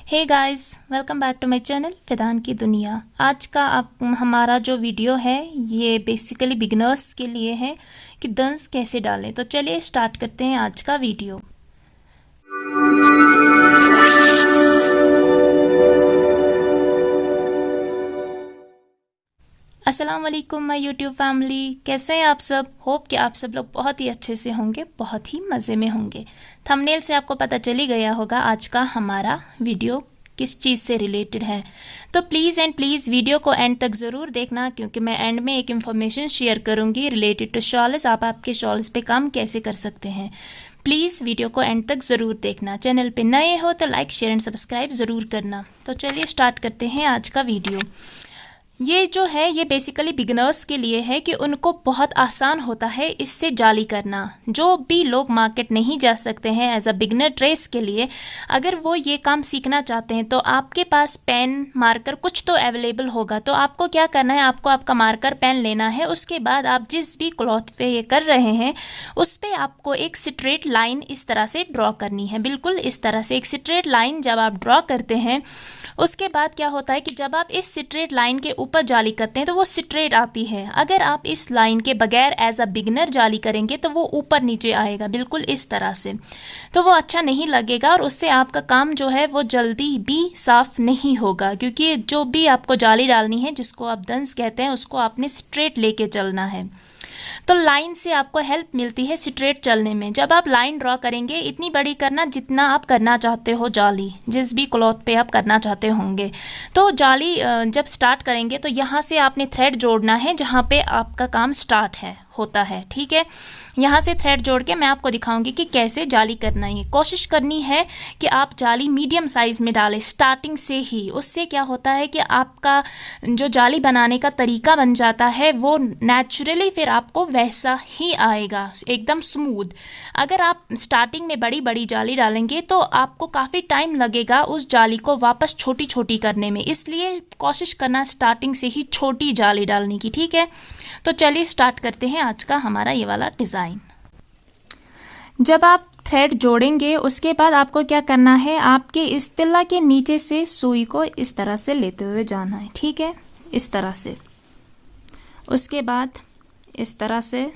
Hey guys, welcome back to my channel Fidan की दुनिया। आज का हमारा जो वीडियो है ये बेसिकली बिगिनर्स के लिए है कि दंस कैसे डालें। तो चलिए स्टार्ट करते हैं आज का वीडियो। अस्सलाम वालेकुम माय यूट्यूब फैमिली, कैसे हैं आप सब। होप कि आप सब लोग बहुत ही अच्छे से होंगे, बहुत ही मज़े में होंगे। थंबनेल से आपको पता चल ही गया होगा आज का हमारा वीडियो किस चीज़ से रिलेटेड है। तो प्लीज़ एंड प्लीज़ वीडियो को एंड तक ज़रूर देखना, क्योंकि मैं एंड में एक इन्फॉर्मेशन शेयर करूँगी रिलेटेड टू शॉल्स। आप आपके शॉल्स पे काम कैसे कर सकते हैं। प्लीज़ वीडियो को एंड तक ज़रूर देखना। चैनल पे नए हो तो लाइक शेयर एंड सब्सक्राइब ज़रूर करना। तो चलिए स्टार्ट करते हैं आज का वीडियो। ये जो है ये बेसिकली बिगिनर्स के लिए है कि उनको बहुत आसान होता है इससे जाली करना। जो भी लोग मार्केट नहीं जा सकते हैं एज अ बिगिनर ट्रेस के लिए, अगर वो ये काम सीखना चाहते हैं तो आपके पास पेन मार्कर कुछ तो अवेलेबल होगा। तो आपको क्या करना है, आपको आपका मार्कर पेन लेना है। उसके बाद आप जिस भी क्लॉथ पे ये कर रहे हैं उस पर आपको एक स्ट्रेट लाइन इस तरह से ड्रॉ करनी है। बिल्कुल इस तरह से एक स्ट्रेट लाइन जब आप ड्रॉ करते हैं उसके बाद क्या होता है कि जब आप इस स्ट्रेट लाइन के ऊपर जाली करते हैं तो वो स्ट्रेट आती है। अगर आप इस लाइन के बगैर एज अ बिगिनर जाली करेंगे तो वो ऊपर नीचे आएगा, बिल्कुल इस तरह से। तो वो अच्छा नहीं लगेगा और उससे आपका काम जो है वो जल्दी भी साफ नहीं होगा, क्योंकि जो भी आपको जाली डालनी है, जिसको आप दंस कहते हैं, उसको आपने स्ट्रेट लेके चलना है। तो लाइन से आपको हेल्प मिलती है स्ट्रेट चलने में। जब आप लाइन ड्रॉ करेंगे, इतनी बड़ी करना जितना आप करना चाहते हो जाली, जिस भी क्लॉथ पे आप करना चाहते होंगे। तो जाली जब स्टार्ट करेंगे तो यहाँ से आपने थ्रेड जोड़ना है जहाँ पे आपका काम स्टार्ट होता है। ठीक है, यहाँ से थ्रेड जोड़ के मैं आपको दिखाऊंगी कि कैसे जाली करना है। कोशिश करनी है कि आप जाली मीडियम साइज़ में डालें स्टार्टिंग से ही। उससे क्या होता है कि आपका जो जाली बनाने का तरीका बन जाता है वो नेचुरली फिर आपको वैसा ही आएगा, एकदम स्मूथ। अगर आप स्टार्टिंग में बड़ी बड़ी जाली डालेंगे तो आपको काफ़ी टाइम लगेगा उस जाली को वापस छोटी छोटी करने में। इसलिए कोशिश करना स्टार्टिंग से ही छोटी जाली डालने की। ठीक है, तो चलिए स्टार्ट करते हैं आज का हमारा ये वाला डिज़ाइन। जब आप थ्रेड जोड़ेंगे उसके बाद आपको क्या करना है, आपके इस तिल्ला के नीचे से सुई को इस तरह से लेते हुए जाना है। ठीक है, इस तरह से। उसके बाद इस तरह से,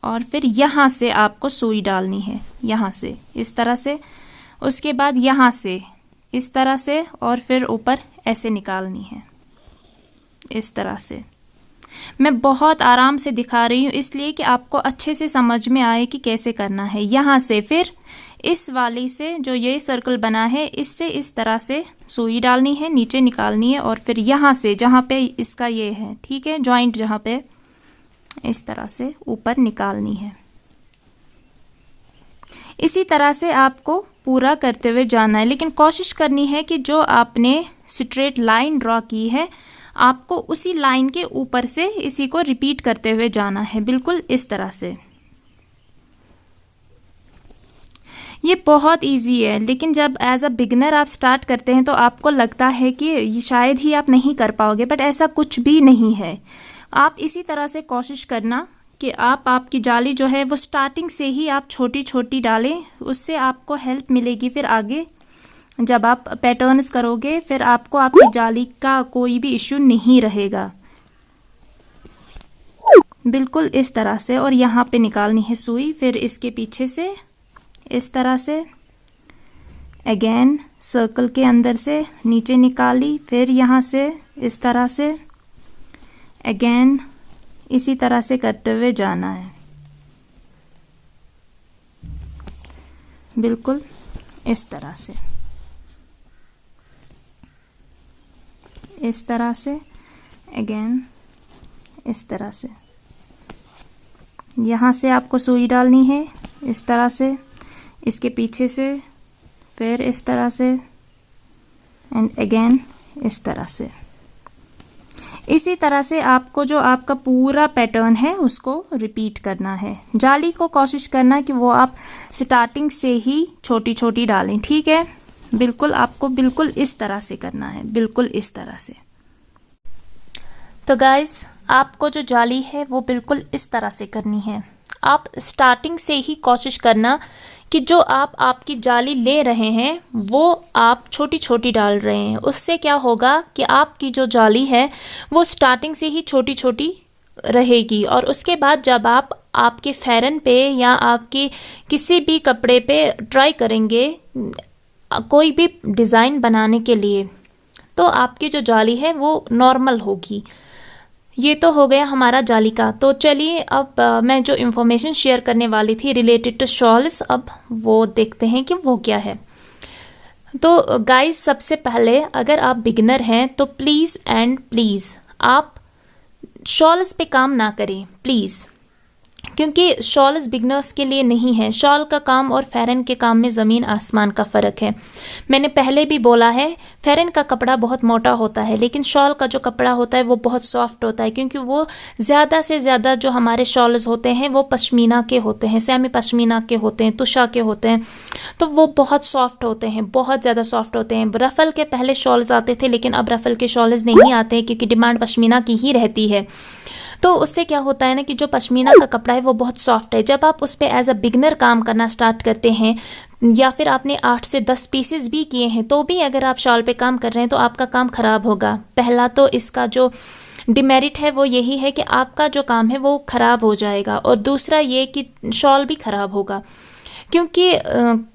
और फिर यहाँ से आपको सुई डालनी है, यहाँ से इस तरह से। उसके बाद यहाँ से इस तरह से, और फिर ऊपर ऐसे निकालनी है इस तरह से। मैं बहुत आराम से दिखा रही हूँ इसलिए कि आपको अच्छे से समझ में आए कि कैसे करना है। यहाँ से फिर इस वाली से जो ये सर्कल बना है इससे इस तरह से सुई डालनी है, नीचे निकालनी है, और फिर यहाँ से जहाँ पे इसका ये है, ठीक है, जॉइंट जहाँ पे, इस तरह से ऊपर निकालनी है। इसी तरह से आपको पूरा करते हुए जाना है, लेकिन कोशिश करनी है कि जो आपने स्ट्रेट लाइन ड्रॉ की है आपको उसी लाइन के ऊपर से इसी को रिपीट करते हुए जाना है, बिल्कुल इस तरह से। ये बहुत इजी है, लेकिन जब एज अ बिगिनर आप स्टार्ट करते हैं तो आपको लगता है कि शायद ही आप नहीं कर पाओगे, बट ऐसा कुछ भी नहीं है। आप इसी तरह से कोशिश करना कि आपकी जाली जो है वो स्टार्टिंग से ही आप छोटी छोटी डालें, उससे आपको हेल्प मिलेगी। फिर आगे जब आप पैटर्न्स करोगे फिर आपको आपकी जाली का कोई भी इश्यू नहीं रहेगा, बिल्कुल इस तरह से। और यहाँ पे निकालनी है सुई, फिर इसके पीछे से इस तरह से, अगेन सर्कल के अंदर से नीचे निकाली, फिर यहाँ से इस तरह से, अगेन इसी तरह से करते हुए जाना है, बिल्कुल इस तरह से, इस तरह से, अगेन इस तरह से। यहाँ से आपको सुई डालनी है इस तरह से, इसके पीछे से, फिर इस तरह से, एंड अगेन इस तरह से। इसी तरह से आपको जो आपका पूरा पैटर्न है उसको रिपीट करना है। जाली को कोशिश करना कि वो आप स्टार्टिंग से ही छोटी छोटी डालें। ठीक है, बिल्कुल आपको बिल्कुल इस तरह से करना है, बिल्कुल इस तरह से। तो गाइस, आपको जो जाली है वो बिल्कुल इस तरह से करनी है। आप स्टार्टिंग से ही कोशिश करना कि जो आप आपकी जाली ले रहे हैं वो आप छोटी छोटी डाल रहे हैं। उससे क्या होगा कि आपकी जो जाली है वो स्टार्टिंग से ही छोटी छोटी रहेगी, और उसके बाद जब आप आपके फेरन पे या आपके किसी भी कपड़े पे ट्राई करेंगे कोई भी डिज़ाइन बनाने के लिए, तो आपकी जो जाली है वो नॉर्मल होगी। ये तो हो गया हमारा जाली का। तो चलिए अब मैं जो इन्फॉर्मेशन शेयर करने वाली थी रिलेटेड टू शॉल्स, अब वो देखते हैं कि वो क्या है। तो गाइस, सबसे पहले अगर आप बिगिनर हैं तो प्लीज़ एंड प्लीज़ आप शॉल्स पे काम ना करें प्लीज़, क्योंकि शॉल्स बिगनर्स के लिए नहीं है। शॉल का काम और फेरन के काम में ज़मीन आसमान का फ़र्क है। मैंने पहले भी बोला है, फेरन का कपड़ा बहुत मोटा होता है, लेकिन शॉल का जो कपड़ा होता है वो बहुत सॉफ्ट होता है, क्योंकि वो ज़्यादा से ज़्यादा जो हमारे शॉल्स होते हैं वो पश्मीना के होते हैं, सेमी पश्मीना के होते हैं, तुषा के होते हैं, तो वो बहुत सॉफ्ट होते हैं, बहुत ज़्यादा सॉफ्ट होते हैं। रफ़ल के पहले शॉल्स आते थे, लेकिन अब रफ़ल के शॉल्स नहीं आते हैं क्योंकि डिमांड पश्मीना की ही रहती है। तो उससे क्या होता है ना कि जो पश्मीना का कपड़ा है वो बहुत सॉफ्ट है। जब आप उस पर एज अ बिगनर काम करना स्टार्ट करते हैं, या फिर आपने 8 से 10 पीसेस भी किए हैं, तो भी अगर आप शॉल पे काम कर रहे हैं तो आपका काम ख़राब होगा। पहला तो इसका जो डिमेरिट है वो यही है कि आपका जो काम है वो ख़राब हो जाएगा, और दूसरा ये कि शॉल भी ख़राब होगा, क्योंकि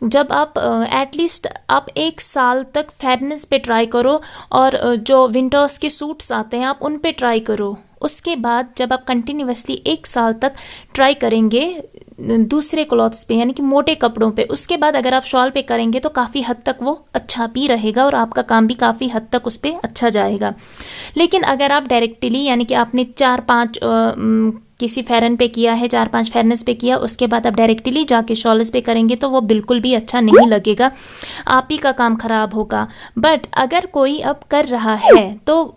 जब आप एटलीस्ट आप 1 साल तक फेयरनेस पे ट्राई करो, और जो विंटर्स के सूट्स आते हैं आप उन पे ट्राई करो। उसके बाद जब आप कंटिन्यूसली 1 साल तक ट्राई करेंगे दूसरे क्लॉथ्स पे, यानी कि मोटे कपड़ों पे, उसके बाद अगर आप शॉल पे करेंगे तो काफ़ी हद तक वो अच्छा भी रहेगा और आपका काम भी काफ़ी हद तक उस पर अच्छा जाएगा। लेकिन अगर आप डायरेक्टली, यानी कि आपने 4-5 किसी फेरन पे किया है, 4-5 फेरनेस पे किया, उसके बाद आप डायरेक्टली जाके शॉल्स पे करेंगे तो वो बिल्कुल भी अच्छा नहीं लगेगा, आप ही का काम ख़राब होगा। बट अगर कोई अब कर रहा है, तो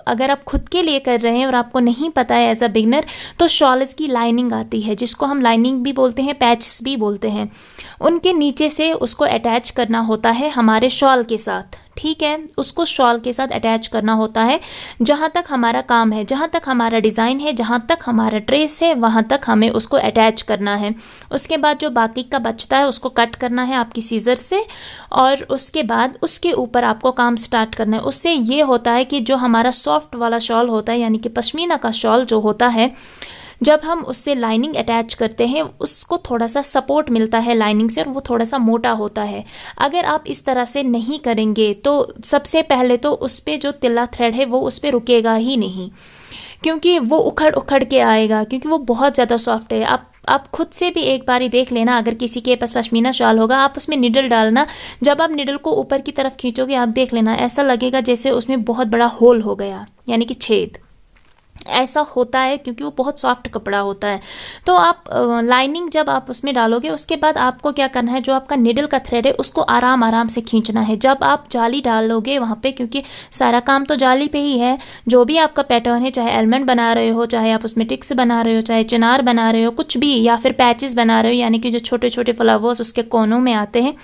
अगर आप खुद के लिए कर रहे हैं और आपको नहीं पता है एज अ बिगनर, तो शॉल्स की लाइनिंग आती है, जिसको हम लाइनिंग भी बोलते हैं, पैचेस भी बोलते हैं, उनके नीचे से उसको अटैच करना होता है हमारे शॉल के साथ। ठीक है, उसको शॉल के साथ अटैच करना होता है। जहाँ तक हमारा काम है, जहाँ तक हमारा डिज़ाइन है, जहाँ तक हमारा ट्रेस है, वहाँ तक हमें उसको अटैच करना है। उसके बाद जो बाकी का बचता है उसको कट करना है आपकी सीजर से, और उसके बाद उसके ऊपर आपको काम स्टार्ट करना है। उससे ये होता है कि जो हमारा सॉफ्ट वाला शॉल होता है, यानी कि पश्मीना का शॉल जो होता है, जब हम उससे लाइनिंग अटैच करते हैं उसको थोड़ा सा सपोर्ट मिलता है लाइनिंग से, और वो थोड़ा सा मोटा होता है। अगर आप इस तरह से नहीं करेंगे तो सबसे पहले तो उस पर जो तिल्ला थ्रेड है वो उस पर रुकेगा ही नहीं, क्योंकि वो उखड़ उखड़ के आएगा, क्योंकि वो बहुत ज़्यादा सॉफ्ट है। आप खुद से भी एक बारी देख लेना, अगर किसी के पास पश्मीना शॉल होगा, आप उसमें निडल डालना, जब आप निडल को ऊपर की तरफ खींचोगे आप देख लेना ऐसा लगेगा जैसे उसमें बहुत बड़ा होल हो गया, यानी कि छेद। ऐसा होता है क्योंकि वो बहुत सॉफ्ट कपड़ा होता है। तो आप लाइनिंग जब आप उसमें डालोगे, उसके बाद आपको क्या करना है, जो आपका निडल का थ्रेड है उसको आराम आराम से खींचना है। जब आप जाली डालोगे वहाँ पे, क्योंकि सारा काम तो जाली पे ही है, जो भी आपका पैटर्न है, चाहे एलिमेंट बना रहे हो, चाहे आप उसमें टिक्स बना रहे हो, चाहे चिनार बना रहे हो, कुछ भी, या फिर पैचेस बना रहे हो, यानी कि जो छोटे छोटे फ्लावर्स उसके कोनों में आते हैं,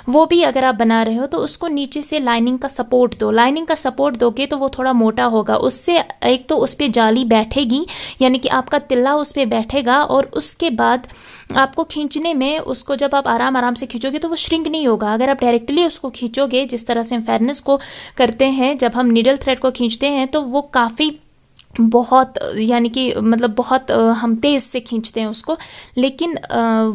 वो भी अगर आप बना रहे हो तो उसको नीचे से लाइनिंग का सपोर्ट दो। लाइनिंग का सपोर्ट दोगे तो वो थोड़ा मोटा होगा, उससे एक तो उस पर जाली बैठेगी, यानी कि आपका तिल्ला उस पर बैठेगा, और उसके बाद आपको खींचने में, उसको जब आप आराम आराम से खींचोगे तो वो श्रिंक नहीं होगा। अगर आप डायरेक्टली उसको खींचोगे, जिस तरह से हम फेयरनेस को करते हैं, जब हम नीडल थ्रेड को खींचते हैं तो वो काफ़ी बहुत, यानी कि मतलब बहुत हम तेज़ से खींचते हैं उसको, लेकिन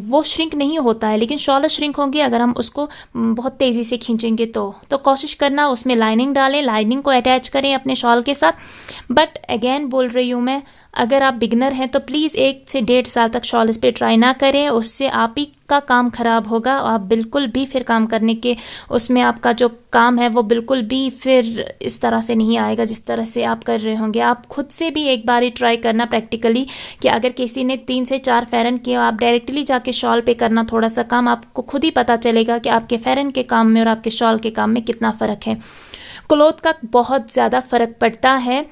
वो श्रिंक नहीं होता है। लेकिन शॉल श्रिंक होंगे अगर हम उसको बहुत तेज़ी से खींचेंगे तो कोशिश करना उसमें लाइनिंग डालें, लाइनिंग को अटैच करें अपने शॉल के साथ। बट अगेन बोल रही हूँ मैं, अगर आप बिगनर हैं तो प्लीज़ 1 से 1.5 साल तक शॉल इस पर ट्राई ना करें, उससे आप ही का काम ख़राब होगा। आप बिल्कुल भी फिर काम करने के उसमें आपका जो काम है वो बिल्कुल भी फिर इस तरह से नहीं आएगा जिस तरह से आप कर रहे होंगे। आप खुद से भी एक बार ही ट्राई करना प्रैक्टिकली, कि अगर किसी ने 3 से 4 फेरन किया, आप डायरेक्टली जाके शॉल पे करना थोड़ा सा काम, आपको खुद ही पता चलेगा कि आपके फेरन के काम में और आपके शॉल के काम में कितना फ़र्क है। क्लॉथ का बहुत ज़्यादा फ़र्क पड़ता है,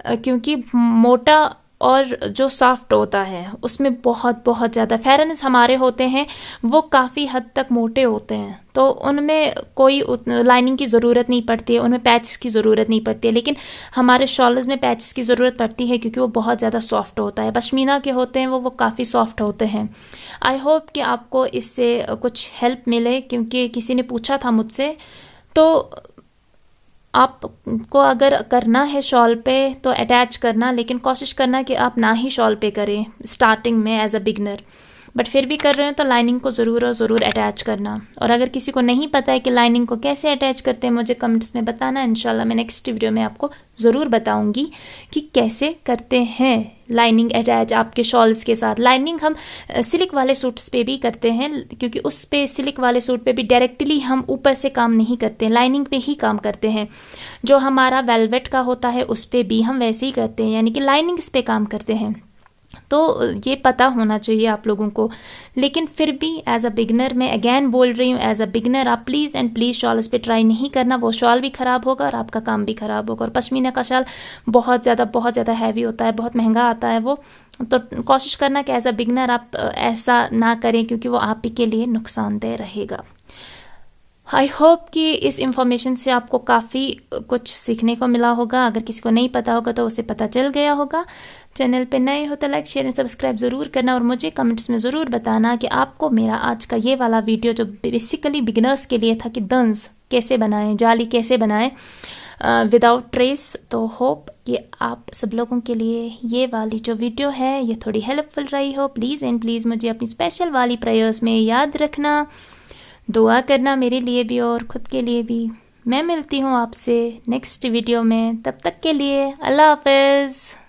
क्योंकि मोटा और जो सॉफ्ट होता है उसमें बहुत बहुत ज़्यादा फेयरनेस हमारे होते हैं वो काफ़ी हद तक मोटे होते हैं, तो उनमें कोई लाइनिंग की ज़रूरत नहीं पड़ती है, उनमें पैचेस की ज़रूरत नहीं पड़ती है। लेकिन हमारे शॉल्स में पैचेस की ज़रूरत पड़ती है क्योंकि वो बहुत ज़्यादा सॉफ्ट होता है। पश्मीना के होते हैं वो काफ़ी सॉफ्ट होते हैं। आई होप कि आपको इससे कुछ हेल्प मिले, क्योंकि किसी ने पूछा था मुझसे। तो आपको अगर करना है शॉल पे तो अटैच करना, लेकिन कोशिश करना कि आप ना ही शॉल पे करें स्टार्टिंग में एज अ बिगनर। बट फिर भी कर रहे हैं तो लाइनिंग को ज़रूर और ज़रूर अटैच करना। और अगर किसी को नहीं पता है कि लाइनिंग को कैसे अटैच करते हैं, मुझे कमेंट्स में बताना। इंशाल्लाह मैं नेक्स्ट वीडियो में आपको ज़रूर बताऊंगी कि कैसे करते हैं लाइनिंग अटैच आपके शॉल्स के साथ। लाइनिंग हम सिल्क वाले सूट्स पे भी करते हैं, क्योंकि उस पे सिल्क वाले सूट पे भी डायरेक्टली हम ऊपर से काम नहीं करते, लाइनिंग पे ही काम करते हैं। जो हमारा वेलवेट का होता है उस पे भी हम वैसे ही करते हैं, यानी कि लाइनिंग्स पे काम करते हैं। तो ये पता होना चाहिए आप लोगों को। लेकिन फिर भी एज अ बिगनर, मैं अगेन बोल रही हूँ, एज अ बिगनर आप प्लीज़ एंड प्लीज़ शॉल इस पर ट्राई नहीं करना। वो शॉल भी ख़राब होगा और आपका काम भी ख़राब होगा। और पश्मीना का शॉल बहुत ज़्यादा हैवी होता है, बहुत महंगा आता है वो। तो कोशिश करना कि एज अ बिगनर आप ऐसा ना करें, क्योंकि वो आप ही के लिए नुकसानदेह रहेगा। आई होप कि इस इंफॉर्मेशन से आपको काफ़ी कुछ सीखने को मिला होगा। अगर किसी को नहीं पता होगा तो उसे पता चल गया होगा। चैनल पे नए हो तो लाइक शेयर एंड सब्सक्राइब ज़रूर करना, और मुझे कमेंट्स में ज़रूर बताना कि आपको मेरा आज का ये वाला वीडियो जो बेसिकली बिगिनर्स के लिए था कि दंस कैसे बनाएं, जाली कैसे बनाएं विदाउट ट्रेस, तो होप कि आप सब लोगों के लिए ये वाली जो वीडियो है ये थोड़ी हेल्पफुल रही हो। प्लीज़ एंड प्लीज़ मुझे अपनी स्पेशल वाली प्रेयर्स में याद रखना, दुआ करना मेरे लिए भी और ख़ुद के लिए भी। मैं मिलती हूँ आपसे नेक्स्ट वीडियो में, तब तक के लिए अल्लाह हाफ़िज़।